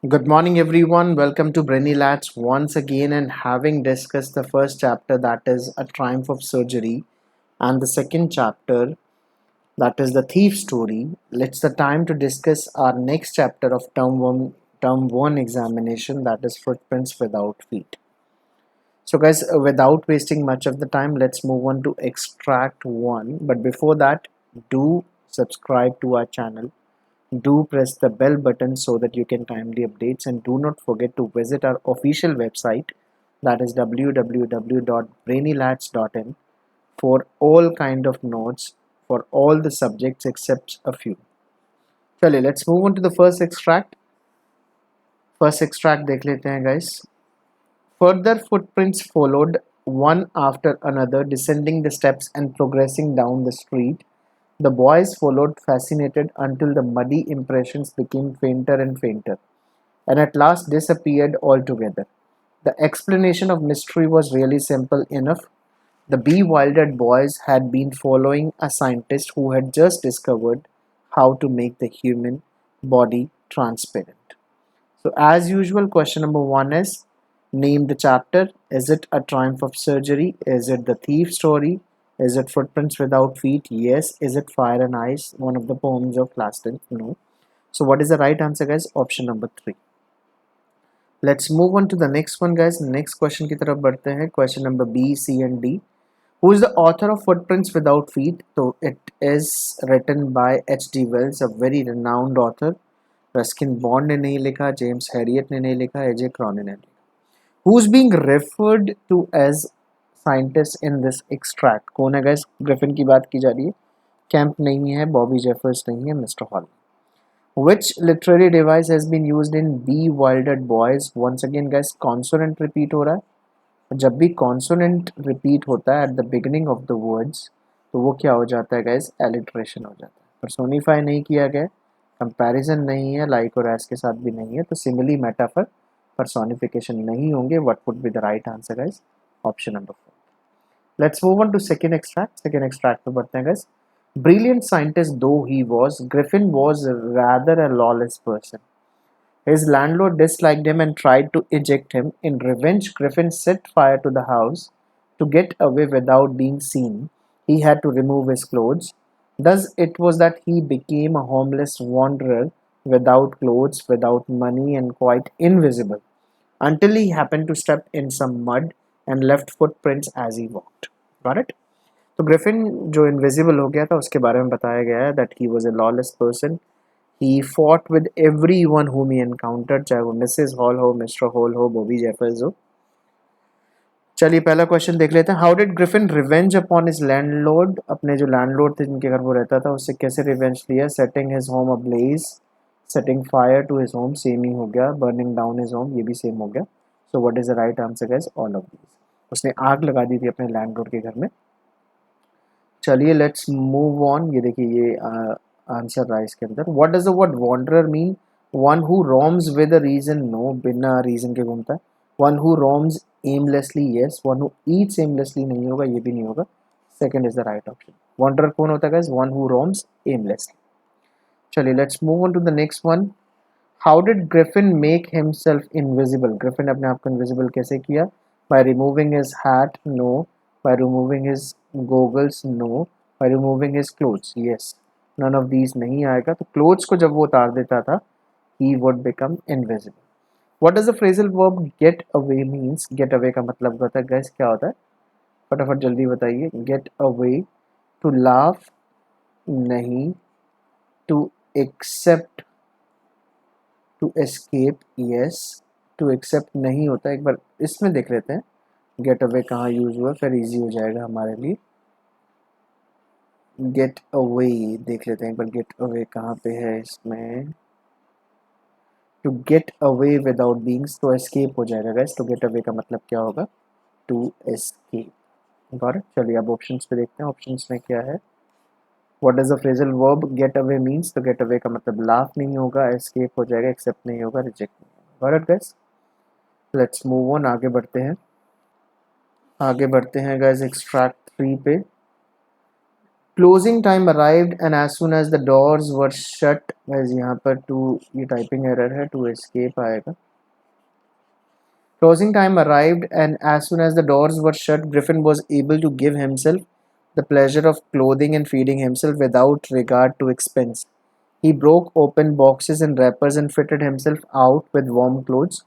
Good morning, everyone. Welcome to Brainy Lads once again. And having discussed the first chapter, that is A Triumph of Surgery, and the second chapter, that is The Thief Story, it's the time to discuss our next chapter of term one examination, that is Footprints Without Feet. So, guys, without wasting much of the time, let's move on to extract one. But before that, do subscribe to our channel, do press the bell button so that you can timely updates, and do not forget to visit our official website, that is www.brainylads.in, for all kind of notes for all the subjects except a few. चलिए let's move on to the first extract देख लेते हैं guys. Further footprints followed, one after another, descending the steps and progressing down the street. The boys followed, fascinated, until the muddy impressions became fainter and fainter, and at last disappeared altogether. The explanation of mystery was really simple enough. The bewildered boys had been following a scientist who had just discovered how to make the human body transparent. So, as usual, question number one is, name the chapter. Is it A Triumph of Surgery? Is it The Thief Story? Is it Footprints Without Feet? Yes. Is it Fire and Ice, one of the poems of Plaston? No. So, what is the right answer, guys? Option number three. Let's move on to the next one, guys. Next question की तरफ बढ़ते हैं. Question number B, C and D. Who is the author of Footprints Without Feet? So it is written by H.G. Wells, a very renowned author. Ruskin bond ने नहीं लिखा, James Harriet ने नहीं लिखा, एजे क्रॉनिन ने लिखा. Who is being referred to as scientist in this extract? कौन है guys? ग्रिफिन की बात की जा रही है. कैंप नहीं है, बॉबी जेफर्स नहीं है, mister hall. Which literary device has been used in Bewildered Boys? Once again guys, consonant repeat हो रहा है. जब भी consonant repeat होता है at the beginning of the words, तो वो क्या हो जाता है guys? Alliteration हो जाता है. Personify नहीं किया गया, कंपैरिजन नहीं है, लाइक और एस के साथ भी नहीं है, तो सिमिली मेटाफर personification नहीं होंगे. What would be the right answer guys? Option number 4. Let's move on to second extract पे बढ़ते हैं guys. Brilliant scientist though he was, Griffin was rather a lawless person. His landlord disliked him and tried to eject him. In revenge, Griffin set fire to the house. To get away without being seen, he had to remove his clothes. Thus, it was that he became a homeless wanderer, without clothes, without money, and quite invisible, until he happened to step in some mud and left footprints as he walked. Got it? तो Griffin जो invisible हो गया था उसके बारे में बताया गया है that he was a lawless person. He fought with everyone whom he encountered, चाहे वो मिसेस हॉल हो, मिस्टर हॉल हो, बॉबी जेफर्स हो. चलिए पहला क्वेश्चन देख लेते हैं. How did Griffin revenge upon his landlord? अपने जो लैंडलॉर्ड थे जिनके घर वो रहता था उससे कैसे रिवेंज लिया? Setting his home ablaze, setting fire to his home, same ही हो गया. बर्निंग डाउन हिज होम, ये भी सेम हो गया. So what is the right answer guys? All of these. उसने आग लगा दी थी अपने लैंडलॉर्ड के घर में. चलिए लेट्स मूव ऑन. ये देखिए ये आंसर रहा इसके अंदर. What does the word wanderer mean? One who roams with a reason, no, बिना रीजन के घूमता है. One who roams aimlessly, yes. One who eats aimlessly नहीं होगा, ये भी नहीं होगा. Second is the right option. Wanderer कौन होता है guys? One who roams aimlessly. चलिए let's move on to the next one. How did Griffin make himself invisible? Griffin अपने आप को इनविजिबल कैसे किया? By removing his hat, no. By removing his goggles, no. By removing his clothes, yes. None of these नहीं आएगा. तो clothes को जब वो उतार देता था, he would become invisible. What does the phrasal verb get away means? Get away का मतलब होता है guys क्या होता है? फटाफट जल्दी बताइए. Get away, to laugh नहीं, to accept, to escape yes, to accept नहीं होता. एक बार इसमें देख लेते हैं गेट अवे कहाँ यूज हुआ, फिर इजी हो जाएगा हमारे लिए. गेट अवे देख लेते हैं एक बार. गेट अवे कहाँ पे है इसमें? To get away without beings, तो एस्केप हो जाएगा गाइस. तो गेट अवे का मतलब क्या होगा? To escape. Got it? चलिए अब ऑप्शंस पे देखते हैं. ऑप्शंस में क्या है? What is the phrasal verb get away means? तो गेट अवे का मतलब लाफ नहीं होगा, एस्केप हो जाएगा, एक्सेप्ट नहीं होगा, रिजेक्ट नहीं होगा. Got it guys? Let's move on. आगे बढ़ते हैं गाइस एक्सट्रैक्ट 3 पे. Closing time arrived and as soon as the doors were shut, guys यहाँ पर टू ये टाइपिंग एरर है, टू escape आएगा. Closing time arrived and as soon as the doors were shut, Griffin was able to give himself the pleasure of clothing and feeding himself without regard to expense. He broke open boxes and wrappers and fitted himself out with warm clothes.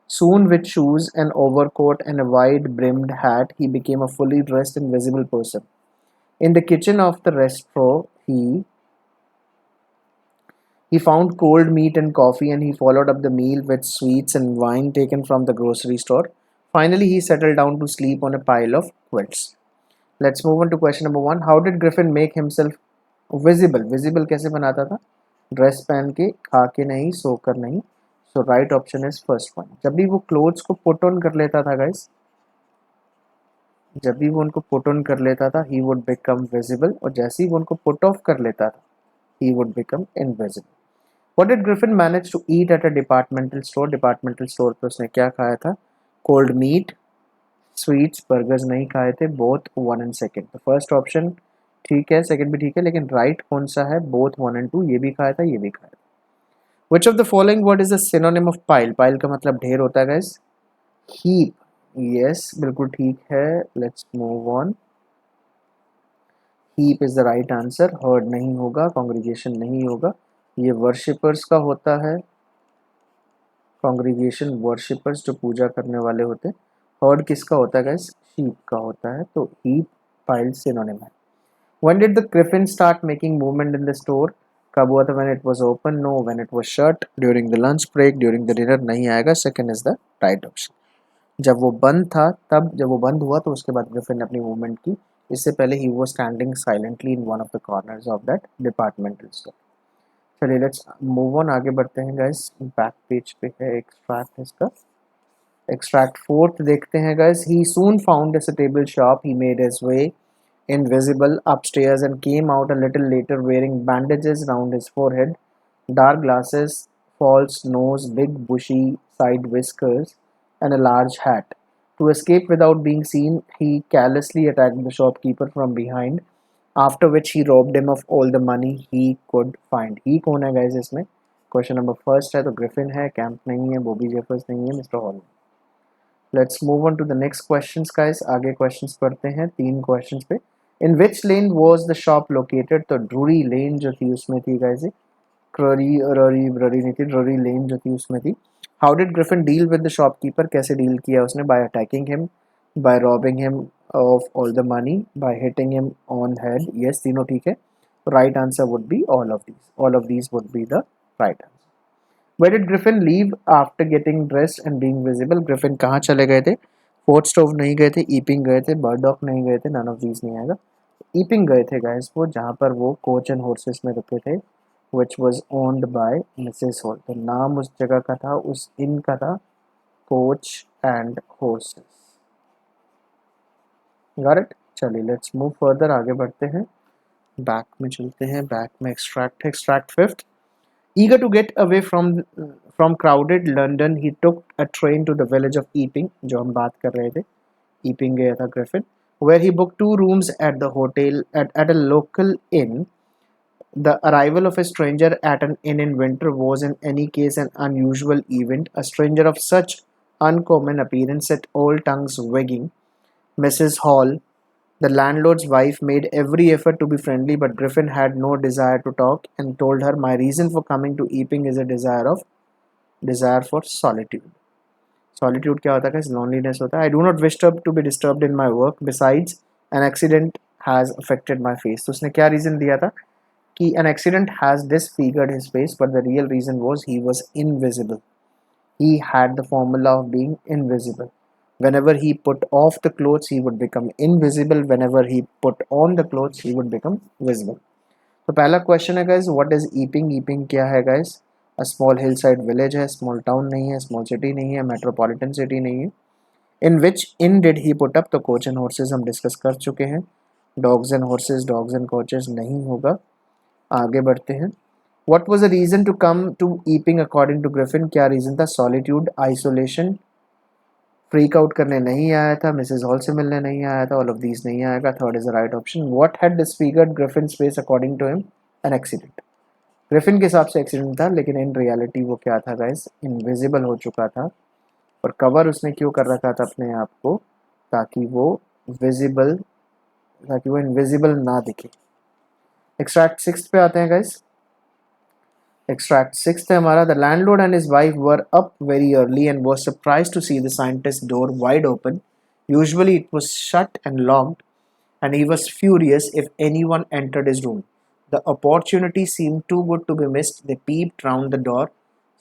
Soon, with shoes, an overcoat, and a wide brimmed hat, he became a fully dressed and visible person. In the kitchen of the restaurant, he found cold meat and coffee, and he followed up the meal with sweets and wine taken from the grocery store. Finally, he settled down to sleep on a pile of quilts. Let's move on to question number 1. How did Griffin make himself visible? Visible कैसे बनाता था? Dress पहन के, खा के नहीं, सोकर नहीं. So right option is first one. जब भी वो क्लोथ्स को पुट ऑन कर लेता था गाइस, जब भी वो उनको पुट ऑन कर लेता था, ही वुड बिकम विजिबल, और जैसे ही वो उनको पुट ऑफ कर लेता था, he would become invisible. What did Griffin manage to eat at a departmental store? Departmental store पे उसने क्या खाया था? Cold meat, sweets, burgers नहीं खाए थे. Both 1 and 2. The first option ठीक है, second भी ठीक है, लेकिन right कौन सा है? Both 1 and 2. ये भी खाया था, ये भी खाया था. Which of the following word is a synonym of pile? Pile का मतलब ढेर होता है guys. Heap. Yes, बिल्कुल ठीक है. Let's move on. Heap is the right answer. Herd नहीं होगा, congregation नहीं होगा. ये वर्शिपर्स का होता है. कॉन्ग्रीगेशन वर्शिपर्स जो पूजा करने वाले होते हैं. हर्ड किसका होता है गाइस? शीप का होता है. तो हीप पाइल सिनोनिम है. When did the Griffin start making movement in the store? कब हुआ था? When it was open? No. When it was shut? During the lunch break? During the dinner? नहीं आएगा. Second is the right option. जब वो बंद था तब, जब वो बंद हुआ तो उसके बाद ग्रिफिन ने अपनी मूवमेंट की. इससे पहले he was standing silently in one of the corners of that departmental store. चलिए लेट्स मूव ऑन, आगे बढ़ते हैं गाइस. बैक पेज पे है एक्सट्रैक्ट इसका. एक्सट्रैक्ट फोर्थ देखते हैं guys. He soon found a suitable shop. He made his way invisible upstairs and came out a little later wearing bandages round his forehead, dark glasses, false nose, big bushy side whiskers, and a large hat. To escape without being seen, he carelessly attacked the shopkeeper from behind, after which he robbed him of all the money he could find. He कौन है guys इसमें? Question number first है तो Griffin है, camp नहीं है, Bobby Jeffers नहीं है, mister Hall. Let's move on to the next questions guys. आगे क्वेश्चंस पढ़ते हैं. 3 क्वेश्चंस पे. In which lane was the shop located? तो ड्रूरी लेन जो थी उसमें थी गाइस. क्ररी ररी ब्ररी नहीं थी, ड्रूरी लेन जो थी उसमें थी. How did Griffin deal with the shopkeeper? कैसे डील किया उसने? By attacking him, by robbing him of all the money, by hitting him on head. Yes, तीनों ठीक है. Right answer would be all of these. All of these would be the right answer. Where did Griffin leave after getting dressed and being visible? Griffin कहाँ चले गए थे? Fort stove नहीं गए थे, ईपिंग गए थे, बर्डॉक नहीं गए थे. नन ऑफ दीज नहीं आएगा. ईपिंग गए थे गाइस वो, जहाँ पर वो कोच एंड हॉर्सेस में रुके थे, which was owned by Mrs. Hall. तो नाम उस जगह का था, उस इन का था coach and horses. Got it? चलिए लेट्स मूव फर्दर, आगे बढ़ते हैं. बैक में चलते हैं. बैक में एक्सट्रैक्ट है. Extract fifth. Eager to get away from crowded London, he took a train to the village of Epping, जो हम बात कर रहे थे. Epping गया था Griffin, where he booked 2 rooms at the hotel at a local inn. The arrival of a stranger at an inn in winter was in any case an unusual event. A stranger of such uncommon appearance set all tongues wagging. Mrs. Hall, the landlord's wife, made every effort to be friendly, but Griffin had no desire to talk and told her, "My reason for coming to Epping is a desire for solitude." Solitude क्या होता है? Loneliness होता है. I do not wish to be disturbed in my work. Besides, an accident has affected my face. तो उसने क्या reason दिया था? कि an accident has disfigured his face, but the real reason was he was invisible. He had the formula of being invisible. Whenever he put off the clothes, he would become invisible. Whenever he put on the clothes, he would become visible. तो पहला question है guys, what is ईपिंग? ईपिंग क्या है guys? A small hill side village है, small town नहीं है, small city नहीं है, मेट्रोपॉलिटन सिटी नहीं है. In which inn did he put up? तो कोच एंड हॉर्सेज हम डिस्कस कर चुके हैं. Dogs and horses, dogs and coaches नहीं होगा. आगे बढ़ते हैं. What was the reason to come to Iping according to Griffin? क्या रीजन था? सॉलिट्यूड, आइसोलेशन, फ्रीक आउट करने नहीं आया था, मिसेस हॉल से मिलने नहीं आया था, ऑल ऑफ दीज नहीं आएगा, third is the right option. What had disfigured Griffin's face according to him? An accident. Griffin के हिसाब से एक्सीडेंट था, लेकिन इन रियलिटी वो क्या था गाइस? इनविजिबल हो चुका था। और कवर उसने क्यों कर रखा था अपने आप को? ताकि वो विजिबल ताकि वो इनविजिबल ना दिखे। एक्सट्रैक्ट सिक्स पे आते हैं गाइस। एक्सट्रैक्ट सिक्स है हमारा। The landlord and his wife were up very early and was surprised to see the scientist door wide open. Usually it was shut and locked and he was furious if anyone entered his room. The opportunity seemed too good to be missed. They peeped round the door,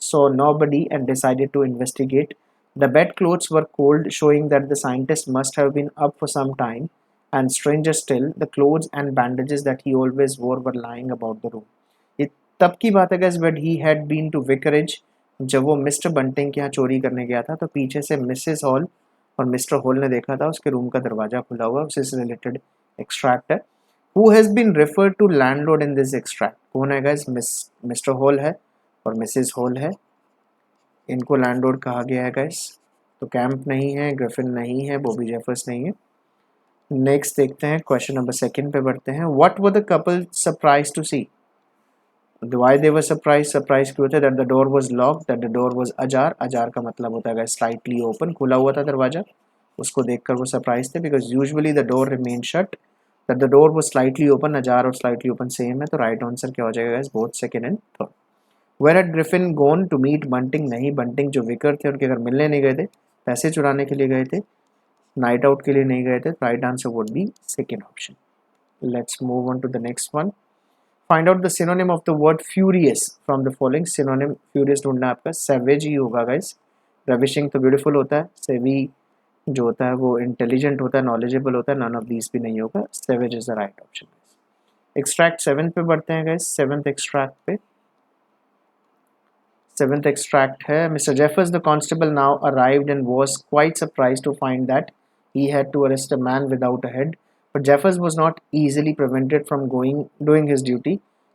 saw nobody, and decided to investigate. The bedclothes were cold, showing that the scientist must have been up for some time. And stranger still, the clothes and bandages that he always wore were lying about the room. ये तब की बात है guys, but he had been to Vicarage. जब वो mister bunting के यहाँ चोरी करने गया था, तो पीछे से मिसेस हॉल और मिस्टर हॉल ने देखा था उसके रूम का दरवाजा खुला हुआ। उससे रिलेटेड एक्सट्रैक्ट है। Who has been referred to landlord in this extract? कौन है गाइस? मिस्टर हॉल है और मिसेस हॉल है। इनको लैंडलॉर्ड कहा गया है गाइस। तो कैंप नहीं है, ग्रिफिन नहीं है, बॉबी जेफर्स नहीं है। नेक्स्ट देखते हैं, क्वेश्चन नंबर सेकंड पे बढ़ते हैं। What were the couple surprise to see? Why they were surprised क्यों थे? That the door was locked, that the door was ajar. अजार का मतलब होता है slightly open, खुला हुआ था दरवाजा, उसको देखकर वो सरप्राइज थे। because usually the door remained shut, that the door was slightly open. अजार और slightly open सेम है, तो राइट आंसर क्या हो जाएगा guys? both second and third. Where had Griffin gone to meet Bunting? नहीं, बंटिंग जो vicar थे उनके घर मिलने नहीं गए थे, पैसे चुराने के लिए गए थे, नाइट आउट के लिए नहीं गए थे। Right answer would be second option. Let's move on to the next one. Find out the synonym of the word furious from the following. Synonym furious ढूंढना है आपका। सेवेज ही होगा गाइस। रविशिंग तो ब्यूटीफुल होता है, सेवी जो होता है वो इंटेलिजेंट होता है, नॉलेजेबल होता है। नन ऑफ दीज भी नहीं होगा, savage is the right option. Extract seven पे बढ़ते हैं गाइस। सेवंथ एक्सट्रैक्ट पे, सेवंथ एक्सट्रैक्ट है। Mister Jeffers the constable now arrived and was quite surprised to find that he had to arrest a man without a head, but Jeffers was not easily prevented from doing his duty.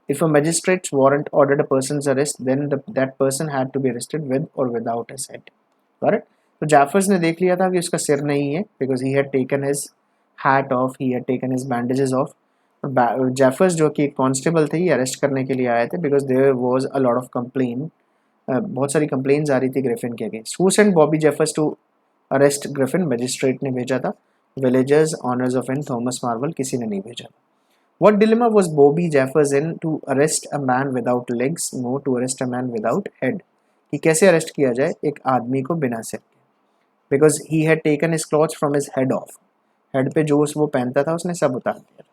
If a magistrate's warrant ordered a person's arrest, then that person had to be arrested with or without his head. Correct? तो Jeffers ने देख लिया था कि उसका सिर नहीं है, because he had taken his hat off, he had taken his bandages off. Jeffers जो कि कांस्टेबल थे, ये अरेस्ट करने के लिए आए थे, because there was a lot of complaint, बहुत सारी कंप्लेन्स आ रही थी ग्रिफिन के against. Who sent Bobby Jeffers to arrest Griffin? Magistrate ने भेजा था। Villagers, owners of inn, Thomas Marvel, किसी ने नहीं भेजा था। What dilemma was Bobby Jeffers in to arrest a man without legs? No, to arrest a man without head. कि कैसे अरेस्ट किया जाए एक आदमी को बिना सिर के? Because he had taken his clothes from his head of. Head पे जो वो पहनता था उसने सब उतार दिया।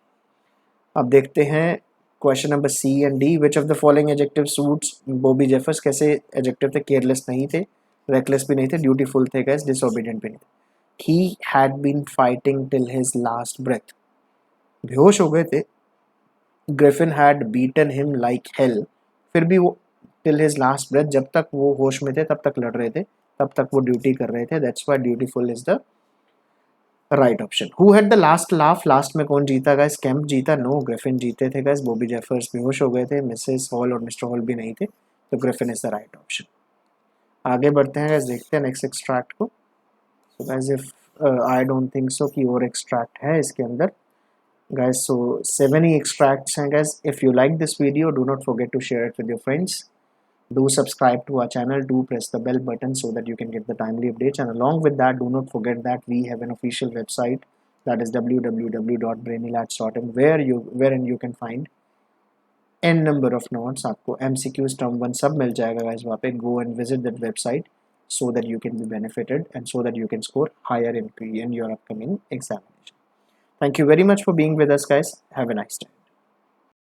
अब देखते हैं question number C and D. Which of the following adjective suits Bobby Jeffers? कैसे एडजेक्टिव थे? केयरलेस नहीं थे, रेकलेस भी नहीं थे, ड्यूटीफुल थे गाइस, डिसोबीडिएंट भी नहीं थे। He had been fighting till his last breath. बेहोश हो गए थे। Griffin had beaten him like hell. फिर भी वो till his last breath, जब तक वो होश में थे तब तक लड़ रहे थे, तब तक वो ड्यूटी कर रहे थे। That's why dutiful is the right option. Who had the last laugh? Last में कौन जीता गाइस? कैंप जीता? नो, ग्रिफिन जीते थे गाइस। बॉबी जेफर्स बेहोश हो गए थे, मिसेस हॉल और मिस्टर हॉल भी नहीं थे, तो Griffin is the right option. आगे बढ़ते हैं गाइस, देखते हैं नेक्स्ट एक्सट्रैक्ट को। So guys, if I don't think so कि और एक्सट्रैक्ट है इसके अंदर guys, so 7 ही extracts हैं guys. If you like this video, do not forget to share it with your friends. Do subscribe to our channel, do press the bell button so that you can get the timely updates, and along with that, do not forget that we have an official website, that is www.brainylats.in, wherein you can find n number of notes। आपको MCQs, term 1 सब मिल जाएगा guys वहाँ पे। Go and visit that website so that you can be benefited and so that you can score higher in your upcoming examination. Thank you very much for being with us guys. Have a nice day.